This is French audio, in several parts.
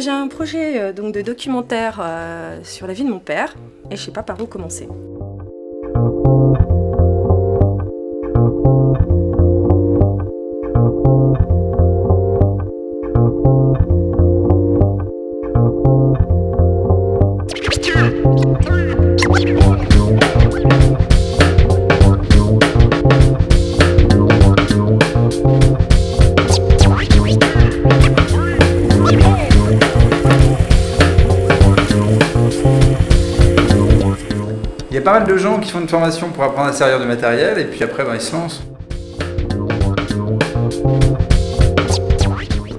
J'ai un projet donc de documentaire sur la vie de mon père et je sais pas par où commencer. Il y a pas mal de gens qui font une formation pour apprendre à servir du matériel et puis après ils se lancent.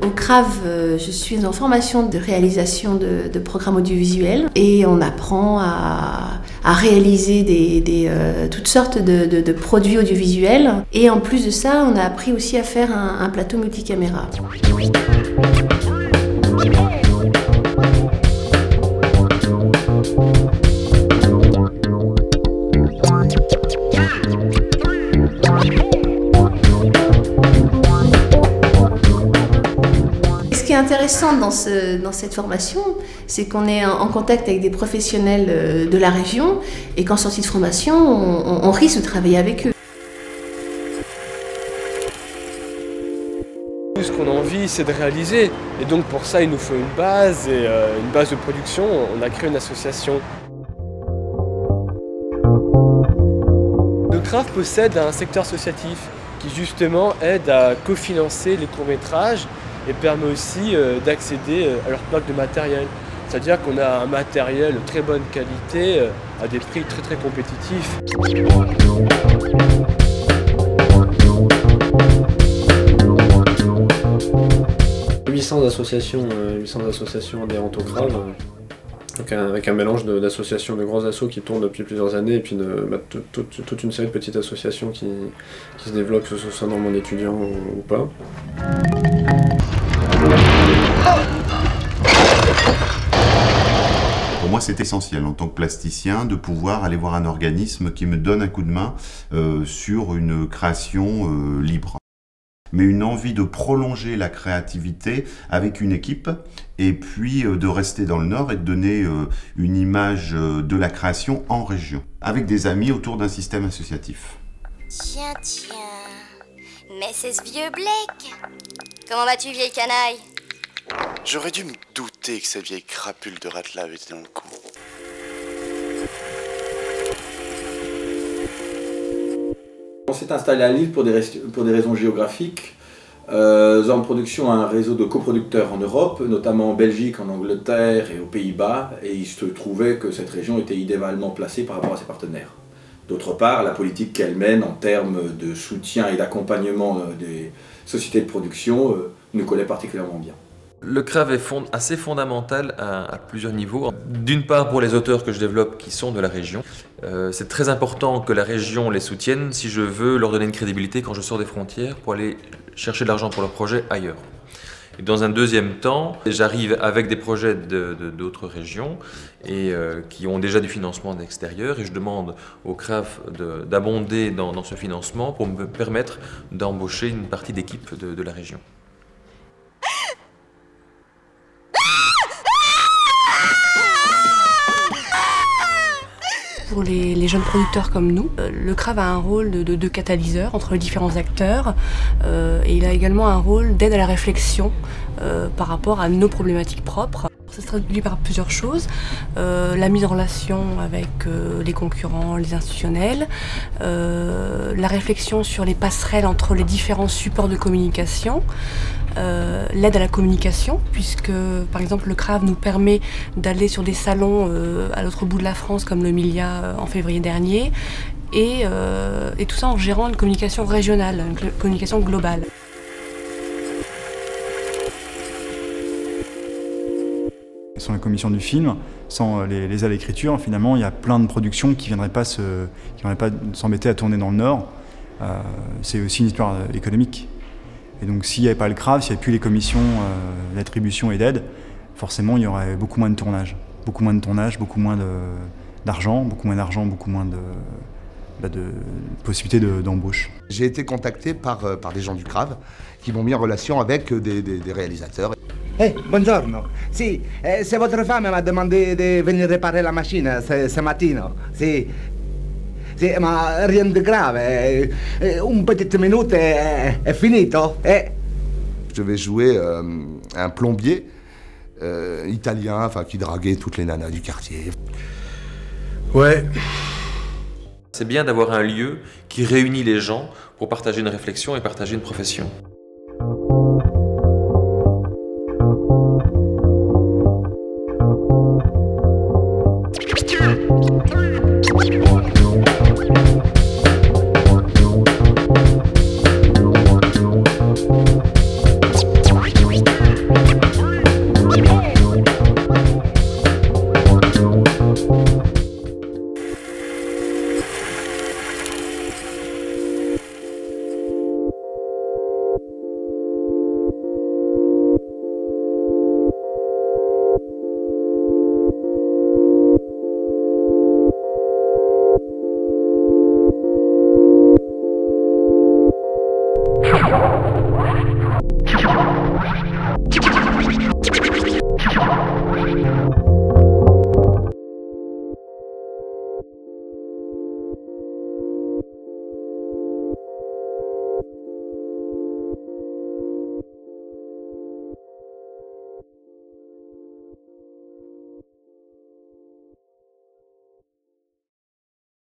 Au CRAV, je suis en formation de réalisation de programmes audiovisuels et on apprend à réaliser toutes sortes de produits audiovisuels. Et en plus de ça, on a appris aussi à faire un plateau multicaméra. Ce qui est intéressant dans cette formation, c'est qu'on est en contact avec des professionnels de la région et qu'en sortie de formation, on risque de travailler avec eux. Tout ce qu'on a envie, c'est de réaliser. Et donc pour ça, il nous faut une base et une base de production. On a créé une association. Le CRAV possède un secteur associatif qui justement aide à cofinancer les courts-métrages et permet aussi d'accéder à leur parc de matériel. C'est-à-dire qu'on a un matériel de très bonne qualité à des prix très très compétitifs. 800 associations adhérentes au CRAV, avec un mélange d'associations, de grands assos qui tournent depuis plusieurs années et puis toute une série de petites associations qui se développent, que ce soit dans le monde étudiant ou pas. Pour moi, c'est essentiel en tant que plasticien de pouvoir aller voir un organisme qui me donne un coup de main sur une création libre. Mais une envie de prolonger la créativité avec une équipe et puis de rester dans le Nord et de donner une image de la création en région, avec des amis autour d'un système associatif. Tiens, mais c'est ce vieux Blake. Comment vas-tu, vieille canaille? J'aurais dû me douter que cette vieille crapule de Ratlave était dans le coup. On s'est installé à Lille pour des raisons géographiques. Zorn Production a un réseau de coproducteurs en Europe, notamment en Belgique, en Angleterre et aux Pays-Bas, et il se trouvait que cette région était idéalement placée par rapport à ses partenaires. D'autre part, la politique qu'elle mène en termes de soutien et d'accompagnement des sociétés de production nous collait particulièrement bien. Le CRAV est assez fondamental à plusieurs niveaux. D'une part pour les auteurs que je développe qui sont de la région. C'est très important que la région les soutienne si je veux leur donner une crédibilité quand je sors des frontières pour aller chercher de l'argent pour leurs projets ailleurs. Et dans un deuxième temps, j'arrive avec des projets d'autres régions et qui ont déjà du financement d'extérieur et je demande au CRAV d'abonder dans ce financement pour me permettre d'embaucher une partie d'équipe de la région. Pour les jeunes producteurs comme nous, le CRAV a un rôle de catalyseur entre les différents acteurs et il a également un rôle d'aide à la réflexion par rapport à nos problématiques propres. Ça se traduit par plusieurs choses, la mise en relation avec les concurrents, les institutionnels, la réflexion sur les passerelles entre les différents supports de communication, l'aide à la communication, puisque par exemple le CRAV nous permet d'aller sur des salons à l'autre bout de la France comme le Milia en février dernier, et tout ça en gérant une communication régionale, une communication globale. sans la commission du film, sans les aides à l'écriture, finalement, il y a plein de productions qui ne viendraient pas s'embêter à tourner dans le Nord. C'est aussi une histoire économique. Et donc s'il n'y avait pas le CRAV, s'il n'y avait plus les commissions d'attribution et d'aide, forcément il y aurait beaucoup moins de tournage. Beaucoup moins d'argent, beaucoup moins de possibilités d'embauche. J'ai été contacté par des gens du CRAV qui m'ont mis en relation avec des réalisateurs. Hey, buongiorno. Si, c'est votre femme m'a demandé de venir réparer la machine ce matin. Si, ma rien de grave. Une petite minute è finito. Je devais jouer un plombier italien, enfin qui draguait toutes les nanas du quartier. Ouais. C'est bien d'avoir un lieu qui réunit les gens pour partager une réflexion et partager une profession.